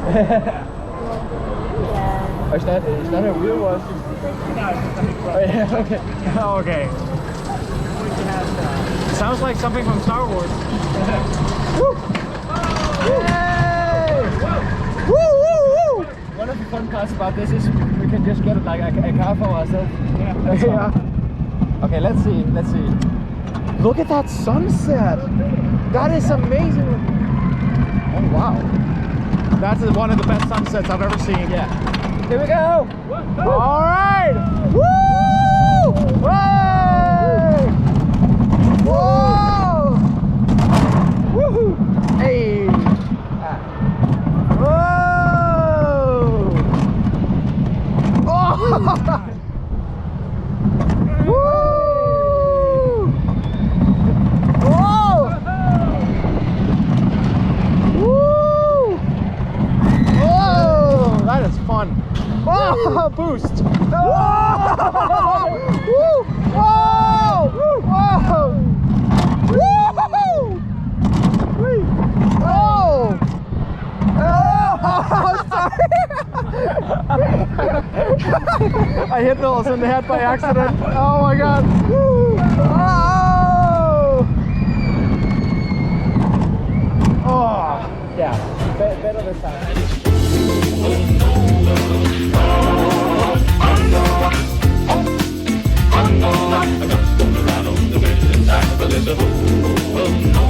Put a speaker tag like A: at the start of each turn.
A: Oh, is that a real one?
B: No, it's just a big
A: Oh, yeah, okay.
C: Oh, okay. Sounds like something from Star Wars.
A: Woo! Yay! Woo, woo, woo! One of the fun parts about this is we can just get like a car for ourselves.
C: Yeah.
A: That's fun. Okay, let's see. Look at that sunset. That is amazing. Oh wow.
C: That's one of the best sunsets I've ever seen.
A: Yeah. Here we go. All right. Woo! Hey! Whoa! Woohoo! Hey! Whoa! Oh! Woo! Whoa! Woo! Oh, that is fun. Oh, boost! Whoa! Woo! Whoa! Whoa! Woo! Whee! Oh! Oh! Sorry! I hit Vilda in the head by accident. Oh my god! Woo! Oh! Oh! Yeah, better this time.
D: I got to go around on the mission side, but there's a oh no.